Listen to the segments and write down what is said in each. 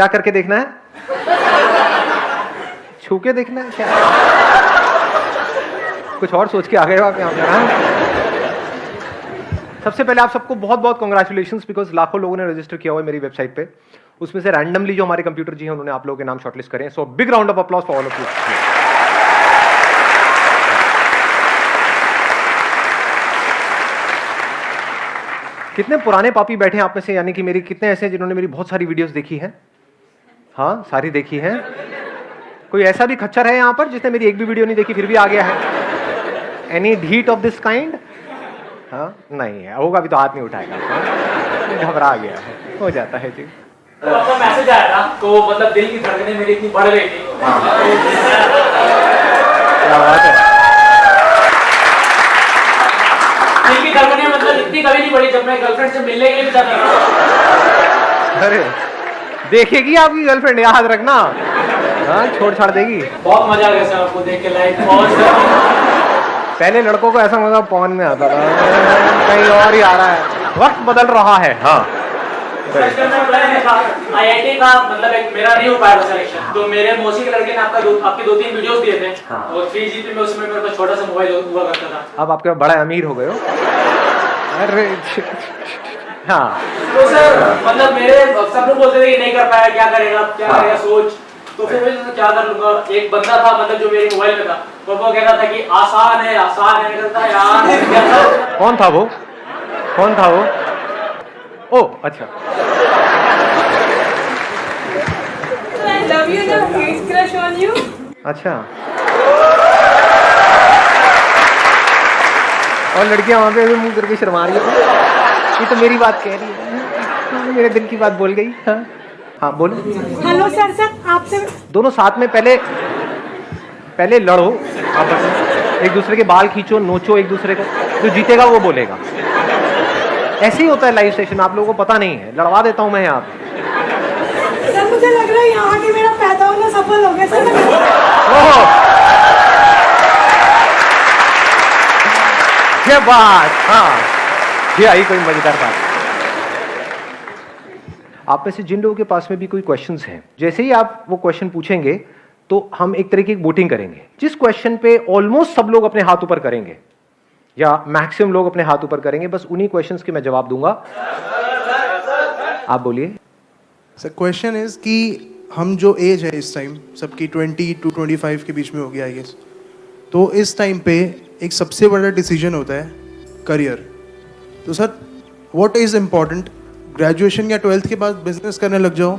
क्या करके देखना है? छू के देखना है क्या? कुछ और सोच के आ गए हो आप यहाँ पे? सबसे पहले आप सबको बहुत बहुत कॉन्ग्रेचुलेशंस, बिकॉज लाखों लोगों ने रजिस्टर किया हुआ है मेरी वेबसाइट पे। उसमें से रैंडमली जो हमारे कंप्यूटर जी हैं उन्होंने आप लोगों के नाम शॉर्टलिस्ट करे हैं। So big round of applause for all of you. कितने पुराने पापी बैठे हैं आप में से, यानी कि मेरी कितने ऐसे हैं जिन्होंने मेरी बहुत सारी वीडियोस देखी हैं? हाँ, सारी देखी हैं। कोई ऐसा भी खच्चर है यहाँ पर जिसने मेरी एक भी वीडियो नहीं देखी फिर भी आ गया है? Any doubt of this kind? हाँ, नहीं है, होगा भी तो हाथ नहीं उठाएगा। घबरा गया है, हो जाता है जी। तो आपका मैसेज आया था तो मतलब दिल की धड़कनें मेरी इतनी बढ़ गई थी। क्या बात है। दिल की धड़कनें मतलब इतनी कभी नहीं बढ़ी जब मैं गर्लफ्रेंड से मिलने के लिए भी जाता था। अरे देखेगी आपकी गर्लफ्रेंड, याद रखना। हाँ, छोड़ छाड़ देगी। बहुत मजा आ गया सर आपको देख के लाइव। पहले लड़कों को ऐसा मजा पवन में आता था, कहीं और ही आ रहा है, वक्त बदल रहा है। हाँ, IIT का मतलब एक मेरा नहीं हो पाया था सिलेक्शन, तो मेरे मौसी के लड़के ने आपके 2-3 वीडियोस दिए थे। हाँ। और 3GP में उसमें मेरे पास छोटा सा मोबाइल हुआ करता था। अब आपके बड़ा अमीर हो गए हो। अरे हाँ, तो सर मतलब मेरे सब लोग बोलते थे कि नहीं कर पाया, क्या करेगा सोच। तो फिर मैं क्या कर लूंगा। एक बंदा था मतलब जो मेरे मोबाइल में था, तो वो कहता था कि आसान है करता है यार। कौन था वो? ओ अच्छा। I love you ना, huge crush on you। अच्छा, और लड़कियां वहां पे मुंह करके शर्मा रही है। ये तो मेरी बात कह रही है, मेरे दिल की बात बोल गई। हाँ हाँ, बोलो। हेलो सर आपसे दोनों साथ में पहले लड़ो आपस में, एक दूसरे के बाल खींचो, नोचो एक दूसरे को, जो जीतेगा वो बोलेगा। ऐसे ही होता है लाइव सेशन, आप लोगों को पता नहीं है। लड़वा देता हूं मैं यहाँ पे। सर मुझे लग रहा है यहाँ के मेरा पैदा होना सफल हो गया सर। क्या बात। हाँ, ये आई कोई मजेदार बात। आप में से जिन लोगों के पास में भी कोई क्वेश्चंस हैं, जैसे ही आप वो क्वेश्चन पूछेंगे तो हम एक तरीके की वोटिंग करेंगे। जिस क्वेश्चन पे ऑलमोस्ट सब लोग अपने हाथ ऊपर करेंगे या मैक्सिमम लोग अपने हाथ ऊपर करेंगे, बस उन्हीं क्वेश्चंस के मैं जवाब दूंगा। आप बोलिए सर। क्वेश्चन इज कि हम जो एज है इस टाइम सबकी 20 to 25 के बीच में हो गया आई गेस, तो इस टाइम पे एक सबसे बड़ा डिसीजन होता है करियर। तो sir what is important, graduation या 12th के बाद बिजनेस करने लग जाओ,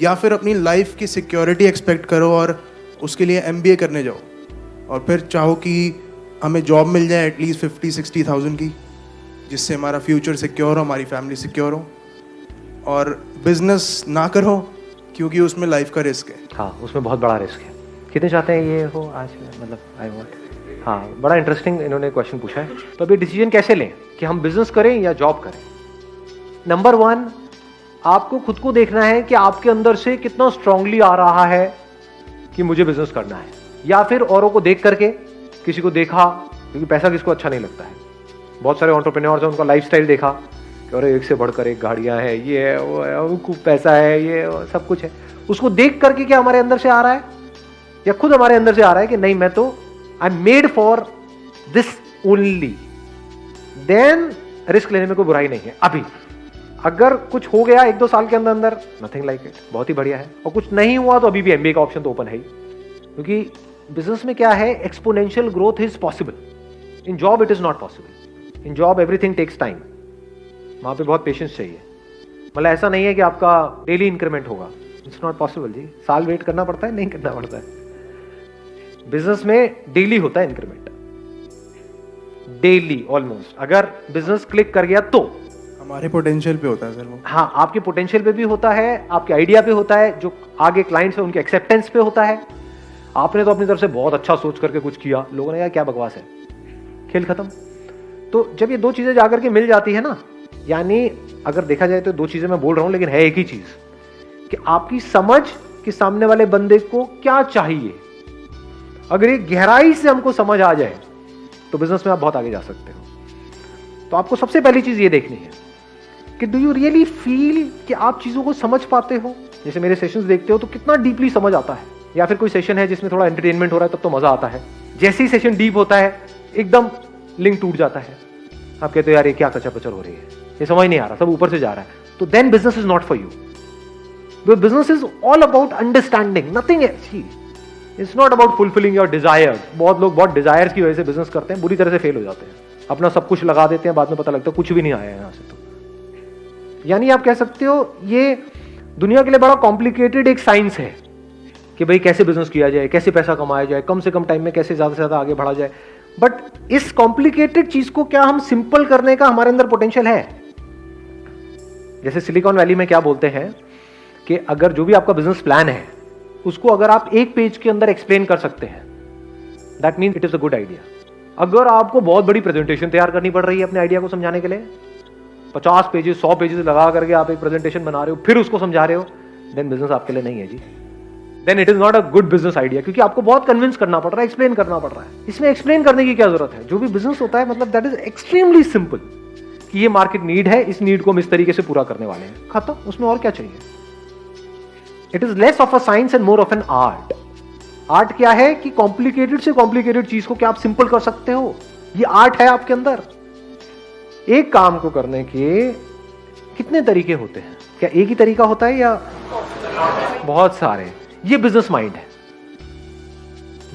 या फिर अपनी लाइफ की सिक्योरिटी एक्सपेक्ट करो और उसके लिए MBA करने जाओ, और फिर चाहो कि हमें जॉब मिल जाए एटलीस्ट 50-60,000 की, जिससे हमारा फ्यूचर सिक्योर हो, हमारी फैमिली सिक्योर हो, और बिजनेस ना करो क्योंकि उसमें लाइफ का रिस्क है। हाँ, उसमें बहुत बड़ा रिस्क है। कितने चाहते हैं ये हो आज, मतलब आई वॉन्ट। हाँ, बड़ा इंटरेस्टिंग इन्होंने क्वेश्चन पूछा है। तो अभी डिसीजन कैसे लें कि हम बिजनेस करें या जॉब करें? नंबर 1, आपको खुद को देखना है कि आपके अंदर से कितना स्ट्रांगली आ रहा है कि मुझे बिजनेस करना है, या फिर औरों को देख करके, किसी को देखा, क्योंकि पैसा किसको अच्छा नहीं लगता है। बहुत सारे एंटरप्रेन्योर्स हैं, उनका लाइफस्टाइल देखा कि अरे एक से बढ़कर एक गाड़ियां हैं, ये है वो है, उनको पैसा है, ये वो, सब कुछ है। उसको देख करके क्या हमारे अंदर से आ रहा है, या खुद हमारे अंदर से आ रहा है कि नहीं, मैं तो I am made for this only, then risk लेने में कोई बुराई नहीं है। अभी अगर कुछ हो गया 1-2 साल के अंदर अंदर, नथिंग लाइक इट, बहुत ही बढ़िया है। और कुछ नहीं हुआ तो अभी भी MBA का ऑप्शन तो ओपन है ही, क्योंकि बिजनेस में क्या है, exponential growth is possible. In job it is not possible. In job everything takes time, वहां पे बहुत पेशेंस चाहिए। मतलब ऐसा नहीं है कि आपका डेली इंक्रीमेंट होगा, इट्स नॉट पॉसिबल जी। साल वेट करना पड़ता है, नहीं करना पड़ता है। बिजनेस में डेली होता है इंक्रीमेंट, डेली ऑलमोस्ट। अगर बिजनेस क्लिक कर गया तो हमारे पोटेंशियल पे होता है सर वो। हाँ, आपके पोटेंशियल पे भी होता है, आपके आइडिया पे होता है, जो आगे क्लाइंट्स है उनके एक्सेप्टेंस पे होता है। आपने तो अपनी तरफ से बहुत अच्छा सोच करके कुछ किया, लोगों ने कहा क्या बकवास है, खेल खत्म। तो जब ये 2 चीजें जाकर के मिल जाती है ना, यानी अगर देखा जाए तो 2 चीजें मैं बोल रहा हूं, लेकिन है एक ही चीज, कि आपकी समझ कि सामने वाले बंदे को क्या चाहिए, अगर ये गहराई से हमको समझ आ जाए तो बिजनेस में आप बहुत आगे जा सकते हो। तो आपको सबसे पहली चीज ये देखनी है कि डू यू रियली फील कि आप चीजों को समझ पाते हो? जैसे मेरे सेशंस देखते हो तो कितना डीपली समझ आता है, या फिर कोई सेशन है जिसमें थोड़ा एंटरटेनमेंट हो रहा है तब तो मजा आता है, जैसे ही सेशन डीप होता है एकदम लिंक टूट जाता है, आप कहते हो यार ये क्या कचर पचर हो रही है, ये समझ नहीं आ रहा, सब ऊपर से जा रहा है, तो then business is not for you. Business is all about understanding, nothing else. It's not about fulfilling your desire. बहुत लोग बहुत डिजायर्स की वजह से बिजनेस करते हैं, बुरी तरह से फेल हो जाते हैं, अपना सब कुछ लगा देते हैं, बाद में पता लगता है कुछ भी नहीं आया है यहाँ से। तो यानी आप कह सकते हो ये दुनिया के लिए बड़ा कॉम्प्लिकेटेड एक साइंस है कि भाई कैसे बिजनेस किया जाए, कैसे पैसा कमाया जाए, कम से कम टाइम में कैसे ज्यादा से ज्यादा आगे बढ़ा जाए। बट इस कॉम्प्लिकेटेड चीज को क्या हम सिंपल करने का हमारे अंदर पोटेंशियल है? जैसे सिलिकॉन वैली में क्या बोलते हैं कि अगर जो भी आपका बिजनेस प्लान है उसको अगर आप एक पेज के अंदर एक्सप्लेन कर सकते हैं, that means it is a good idea. अगर आपको बहुत बड़ी प्रेजेंटेशन तैयार करनी पड़ रही है अपने आइडिया को समझाने के लिए, 50 पेजेस 100 पेजेस लगा करके आप एक प्रेजेंटेशन बना रहे हो, फिर उसको समझा रहे हो, देन बिजनेस आपके लिए नहीं है जी। Then it is not a good business idea, क्योंकि आपको बहुत कन्विंस करना पड़ रहा है, एक्सप्लेन करना पड़ रहा है। इसमें एक्सप्लेन करने की क्या जरूरत है? जो भी बिजनेस होता है मतलब दैट इज एक्सट्रीमली सिंपल कि ये मार्केट नीड है, इस नीड को हम इस तरीके से पूरा करने वाले हैं, खत्म। उसमें और क्या चाहिए? It is less of a science and more of an art. Art क्या है कि कॉम्प्लिकेटेड से कॉम्प्लिकेटेड चीज को क्या आप सिंपल कर सकते हो, ये आर्ट है आपके अंदर। एक काम को करने के कितने तरीके होते हैं? क्या एक ही तरीका होता है या बहुत सारे? ये बिजनेस माइंड है।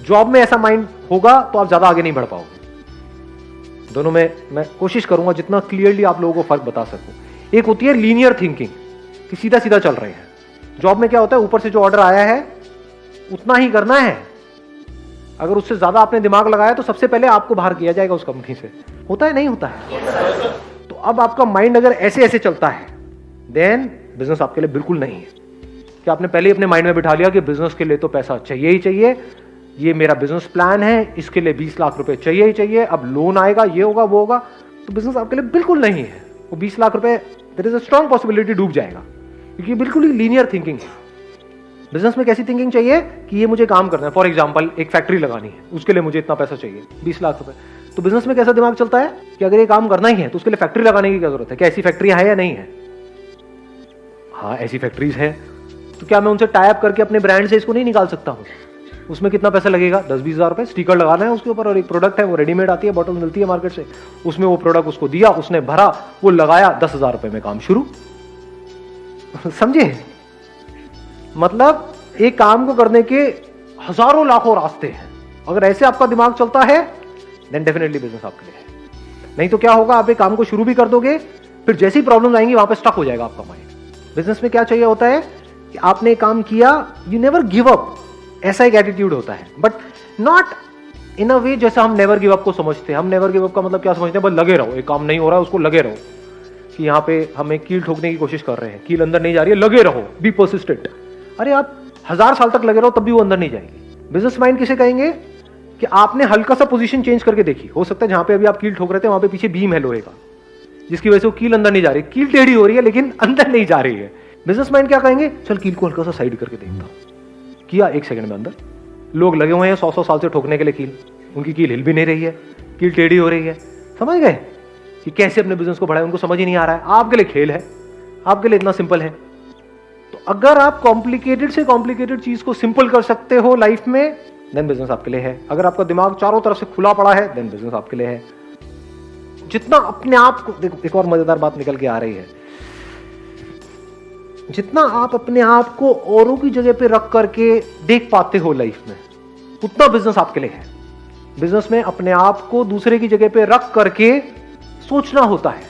जॉब में ऐसा माइंड होगा तो आप ज्यादा आगे नहीं बढ़ पाओगे। दोनों में मैं कोशिश करूंगा जितना क्लियरली आप लोगों को फर्क बता सकूं। एक होती है लीनियर थिंकिंग कि सीधा सीधा चल रहे हैं। जॉब में क्या होता है, ऊपर से जो ऑर्डर आया है उतना ही करना है। अगर उससे ज्यादा आपने दिमाग लगाया तो सबसे पहले आपको बाहर किया जाएगा उस कंपनी से। होता है नहीं होता है? तो अब आपका माइंड अगर ऐसे ऐसे चलता है देन बिजनेस आपके लिए बिल्कुल नहीं है। कि आपने पहले ही अपने माइंड में बिठा लिया कि बिजनेस के लिए तो पैसा चाहिए ही चाहिए, ये मेरा बिजनेस प्लान है, इसके लिए 20 लाख रुपए चाहिए ही चाहिए, अब लोन आएगा, ये होगा वो होगा, तो बिजनेस आपके लिए बिल्कुल नहीं है। वो 20 लाख रुपए there is a strong possibility डूब जाएगा, क्योंकि बिल्कुल ही लीनियर थिंकिंग है। बिजनेस में कैसी थिंकिंग चाहिए कि ये मुझे काम करना है। फॉर एग्जांपल एक फैक्ट्री लगानी है, उसके लिए मुझे इतना पैसा चाहिए, 20 लाख रुपए। तो बिजनेस में कैसा दिमाग चलता है कि अगर ये काम करना ही है तो उसके लिए फैक्ट्री लगाने की क्या जरूरत है? क्या ऐसी फैक्ट्रियां है या नहीं है? हाँ ऐसी फैक्ट्रीज है। तो क्या मैं उनसे टाई अप करके अपने ब्रांड से इसको नहीं निकाल सकता हूँ? उसमें कितना पैसा लगेगा? 10-20 हज़ार रुपए। स्टिकर लगाना है उसके ऊपर, और एक प्रोडक्ट है वो रेडीमेड आती है, बॉटल मिलती है मार्केट से, उसमें वो प्रोडक्ट उसको दिया, उसने भरा, वो लगाया, 10,000 रुपए में काम शुरू। समझे? मतलब एक काम को करने के हजारों लाखों रास्ते हैं। अगर ऐसे आपका दिमाग चलता है देन डेफिनेटली बिजनेस आपके लिए है। नहीं तो क्या होगा, आप एक काम को शुरू भी कर दोगे, फिर जैसी प्रॉब्लम आएंगी वहां पे स्टक हो जाएगा आपका माइंड। बिजनेस में क्या चाहिए होता है कि आपने काम किया, यू नेवर गिव अप, ऐसा एक एटीट्यूड होता है, बट नॉट इन अ वे जैसा हम नेवर गिव अप को समझते हैं। हम नेवर गिव अप का मतलब क्या समझते हैं? बस लगे रहो, एक काम नहीं हो रहा है उसको लगे रहो, कि यहाँ पे हमें कील ठोकने की कोशिश कर रहे हैं, कील अंदर नहीं जा रही है, लगे रहो, बी पर्सिस्टेंट। अरे आप 1000 साल तक लगे रहो तब भी वो अंदर नहीं जाएगी। बिजनेस माइंड किसे कहेंगे कि आपने हल्का सा पोजीशन चेंज करके देखी, हो सकता है जहां पे अभी आप कील ठोक रहे थे वहां पे पीछे बीम है लोहे का, जिसकी वजह से वो कील अंदर नहीं जा रही, कील टेढ़ी हो रही है लेकिन अंदर नहीं जा रही है। बिजनेस माइंड क्या कहेंगे? चल कील को हल्का सा साइड करके देखता, किया 1 सेकंड में अंदर। लोग लगे हुए हैं 100-100 साल से ठोकने के लिए कील, उनकी कील हिल भी नहीं रही है, कील टेढ़ी हो रही है। समझ गए कि कैसे अपने बिजनेस को बढ़ाए? उनको समझ ही नहीं आ रहा है। आपके लिए खेल है, आपके लिए इतना सिंपल है। तो अगर आप कॉम्प्लिकेटेड से कॉम्प्लिकेटेड चीज को सिंपल कर सकते हो लाइफ में, देन बिजनेस आपके लिए है। अगर आपका दिमाग चारों तरफ से खुला पड़ा है, देन बिजनेस आपके लिए है। जितना अपने आप को, देखो एक और मजेदार बात निकल के आ रही है, जितना आप अपने आप को औरों की जगह पे रख करके देख पाते हो लाइफ में, उतना बिजनेस आपके लिए है। बिजनेस में अपने आप को दूसरे की जगह पे रख करके सोचना होता है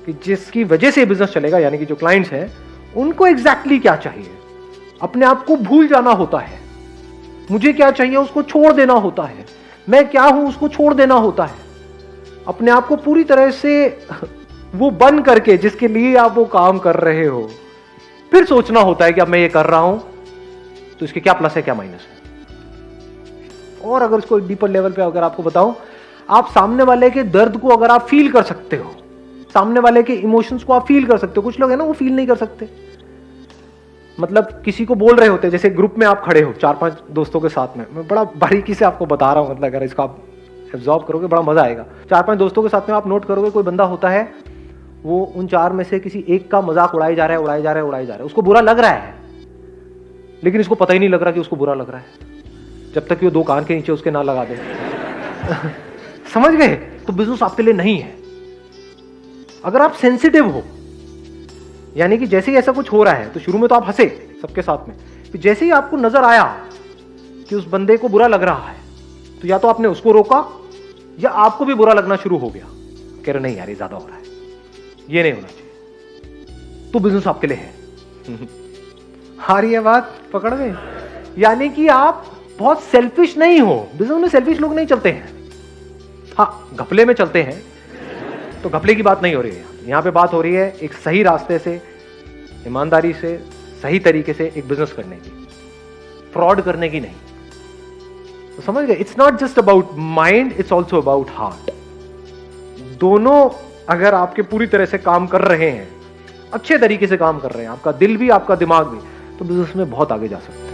कि जिसकी वजह से बिजनेस चलेगा, यानी कि जो क्लाइंट्स हैं उनको एग्जैक्टली क्या चाहिए। अपने आप को भूल जाना होता है, मुझे क्या चाहिए उसको छोड़ देना होता है, मैं क्या हूं उसको छोड़ देना होता है। अपने आप को पूरी तरह से वो बन करके जिसके लिए आप वो काम कर रहे हो, फिर सोचना होता है कि अब मैं ये कर रहा हूं तो इसके क्या प्लस है क्या माइनस है। और अगर इसको डीपर लेवल पे अगर आपको बताऊं, आप सामने वाले के दर्द को अगर आप फील कर सकते हो, सामने वाले के इमोशंस को आप फील कर सकते हो। कुछ लोग है ना वो फील नहीं कर सकते, मतलब किसी को बोल रहे होते हैं, जैसे ग्रुप में आप खड़े हो 4-5 दोस्तों के साथ में, मैं बड़ा बारीकी से आपको बता रहा हूं, मतलब अगर इसको आप एब्जॉर्ब करोगे बड़ा मजा आएगा। 4-5 दोस्तों के साथ में आप नोट करोगे कोई बंदा होता है, वो उन 4 में से किसी एक का मजाक उड़ाई जा रहा है, उसको बुरा लग रहा है, लेकिन इसको पता ही नहीं लग रहा कि उसको बुरा लग रहा है, जब तक कि वो 2 कान के नीचे उसके ना लगा दे। समझ गए? तो बिजनेस आपके लिए नहीं है। अगर आप सेंसिटिव हो, यानी कि जैसे ही ऐसा कुछ हो रहा है तो शुरू में तो आप हंसे सबके साथ में, फिर जैसे ही आपको नजर आया कि उस बंदे को बुरा लग रहा है, तो या तो आपने उसको रोका या आपको भी बुरा लगना शुरू हो गया, कह रहे नहीं यार ये ज्यादा हो रहा है, ये नहीं होना चाहिए। तो बिजनेस आपके लिए है। आ रही है बात पकड़ में? यानी कि आप बहुत सेल्फिश नहीं हो। बिजनेस में सेल्फिश लोग नहीं चलते हैं, हाँ घपले में चलते हैं, तो घपले की बात नहीं हो रही है यहाँ पे। बात हो रही है एक सही रास्ते से, ईमानदारी से, सही तरीके से एक बिजनेस करने की, फ्रॉड करने की नहीं। तो समझ गए? It's not just about mind, it's also about heart. दोनों अगर आपके पूरी तरह से काम कर रहे हैं, अच्छे तरीके से काम कर रहे हैं, आपका दिल भी आपका दिमाग भी, तो बिजनेस में बहुत आगे जा सकते हैं।